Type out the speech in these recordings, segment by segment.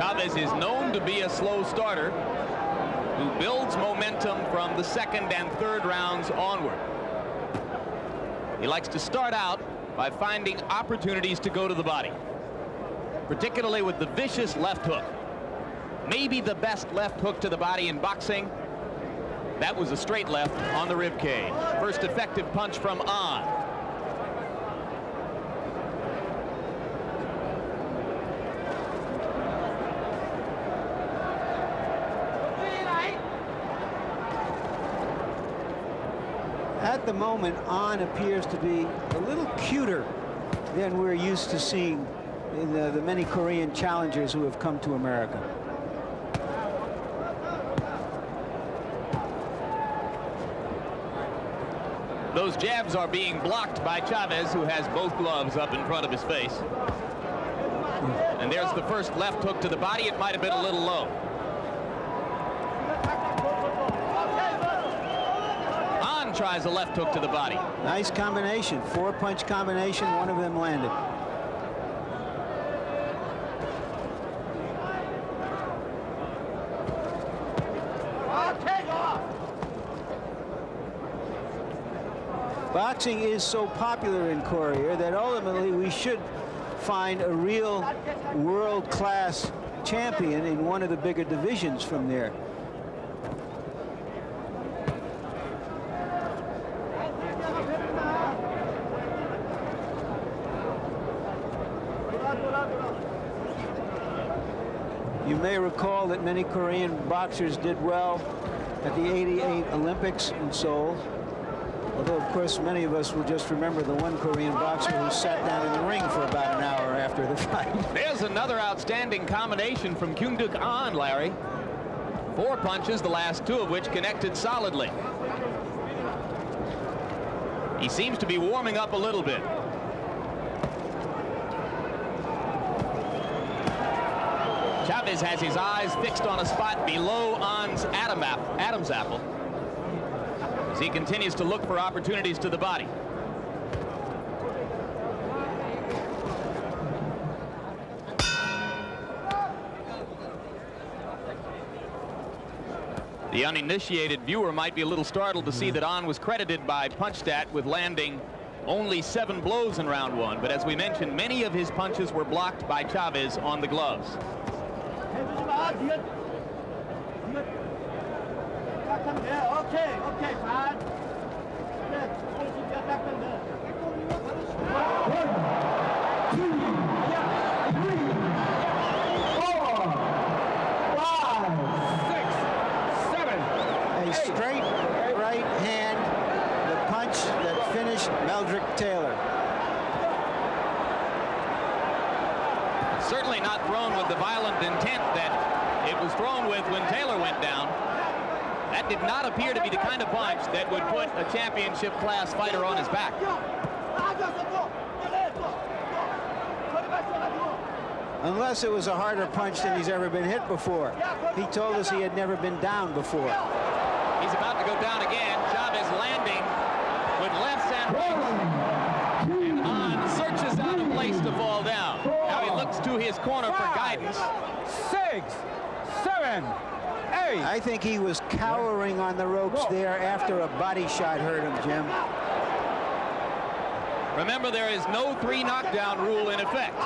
Chavez is known to be a slow starter who builds momentum from the second and third rounds onward. He likes to start out by finding opportunities to go to the body, particularly with the vicious left hook. Maybe the best left hook to the body in boxing. That was a straight left on the rib cage. First effective punch from On. At the moment, On appears to be a little cuter than we're used to seeing in the many Korean challengers who have come to America. Those jabs are being blocked by Chavez, who has both gloves up in front of his face. And there's the first left hook to the body. It might have been a little low. On tries a left hook to the body. Nice combination. 4-punch combination. One of them landed. Boxing is so popular in Korea that ultimately we should find a real world-class champion in one of the bigger divisions from there. You may recall that many Korean boxers did well at the '88 Olympics in Seoul. Although, of course, many of us will just remember the one Korean boxer who sat down in the ring for about an hour after the fight. There's another outstanding combination from Kyung-Duk An, Larry. 4 punches, the last 2 of which connected solidly. He seems to be warming up a little bit. Chavez has his eyes fixed on a spot below An's Adam's apple, as he continues to look for opportunities to the body. The uninitiated viewer might be a little startled to see that An was credited by PunchStat with landing only 7 blows in round 1, but as we mentioned, many of his punches were blocked by Chavez on the gloves. A straight right hand, the punch that finished Meldrick Taylor. Certainly not thrown with the violent intent that it was thrown with when Taylor went down. That did not appear to be the kind of punch that would put a championship class fighter on his back. Unless it was a harder punch than he's ever been hit before. He told us he had never been down before. He's about to go down again. Chavez landing with lefts and rights. And An searches out a place to fall down. Now he looks to his corner for guidance. 6, 7, 8. I think he was cowering on the ropes there after a body shot hurt him, Jim. Remember, there is no 3 knockdown rule in effect,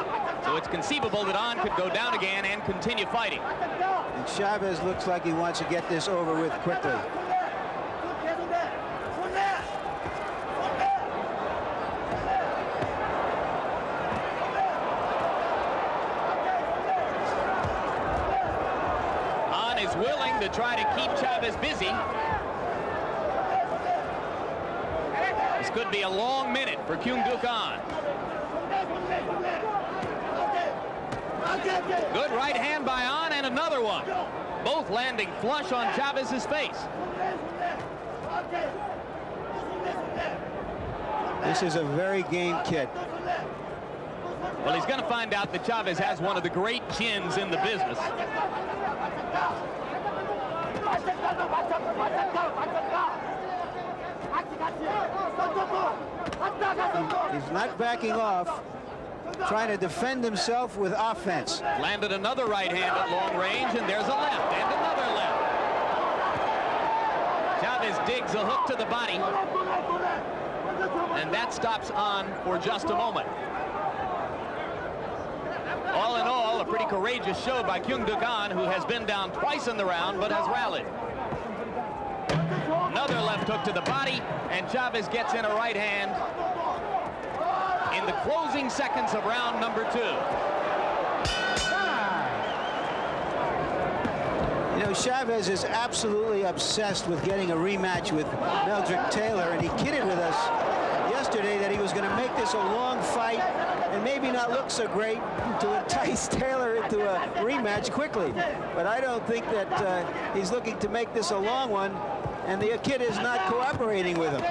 so it's conceivable that An could go down again and continue fighting. And Chavez looks like he wants to get this over with quickly. An is willing to try to keep Chavez busy. This could be a long minute for Kyung-Duk An. Good right hand by An and another one. Both landing flush on Chavez's face. This is a very game kid. Well, he's going to find out that Chavez has one of the great chins in the business. He's not backing off. trying to defend himself with offense. Landed another right hand at long range, and there's a left and another left. Chavez digs a hook to the body, and that stops on for just a moment. All in all, a pretty courageous show by Kyung-Duk An, who has been down twice in the round but has rallied. Another left hook to the body, and Chavez gets in a right hand in the closing seconds of round number 2. You know, Chavez is absolutely obsessed with getting a rematch with Meldrick Taylor, and he kidded with us yesterday that he was going to make this a long fight and maybe not look so great to entice Taylor into a rematch quickly. But I don't think that he's looking to make this a long one, and the kid is not cooperating with him.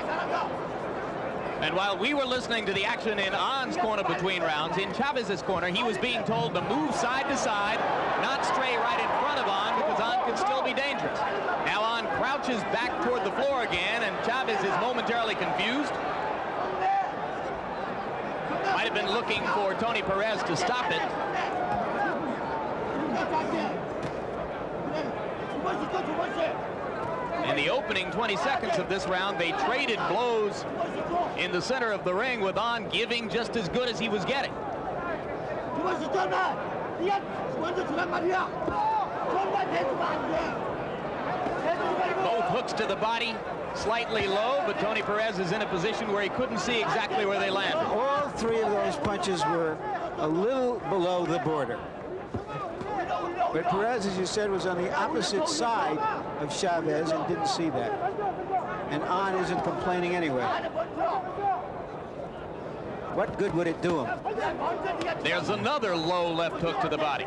And while we were listening to the action in An's corner between rounds, in Chavez's corner, he was being told to move side to side, not stray right in front of An, because An could still be dangerous. Now An crouches back toward the floor again, and Chavez is momentarily confused. Might have been looking for Tony Perez to stop it. In the opening 20 seconds of this round, they traded blows in the center of the ring, with An giving just as good as he was getting. Both hooks to the body, slightly low, but Tony Perez is in a position where he couldn't see exactly where they landed. All three of those punches were a little below the border. But Perez, as you said, was on the opposite side of Chavez and didn't see that. And An isn't complaining anyway. What good would it do him? There's another low left hook to the body.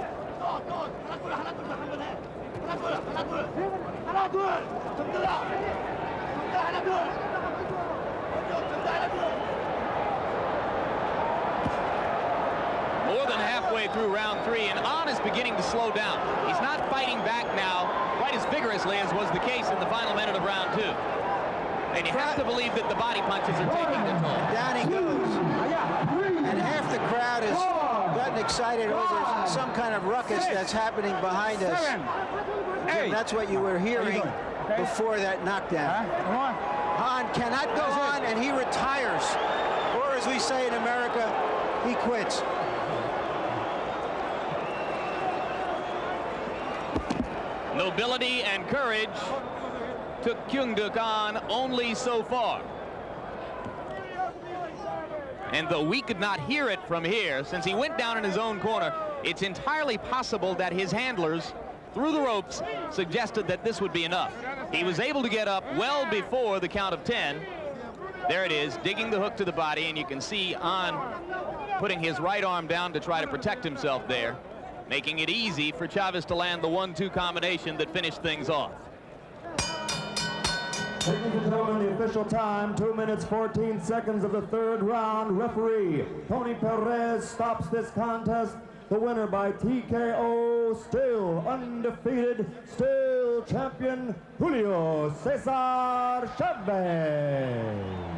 More than halfway through round 3, and An is beginning to slow down. He's not fighting back now quite as vigorously as was the case in the final minute of round 2. And you have to believe that the body punches are taking the toll. Down he goes. And half the crowd has gotten excited over some kind of ruckus that's happening behind us. Jim, that's what you were hearing before that knockdown. Han cannot go on, and he retires. Or as we say in America, he quits. Nobility and courage took Kyung-Duk An only so far. And though we could not hear it from here, since he went down in his own corner, it's entirely possible that his handlers, through the ropes, suggested that this would be enough. He was able to get up well before the count of 10. There it is, digging the hook to the body, and you can see An putting his right arm down to try to protect himself there, making it easy for Chavez to land the 1-2 combination that finished things off. Ladies and gentlemen, the official time, 2 minutes 14 seconds of the 3rd round. Referee Tony Perez stops this contest. The winner by TKO, still undefeated, still champion, Julio César Chávez.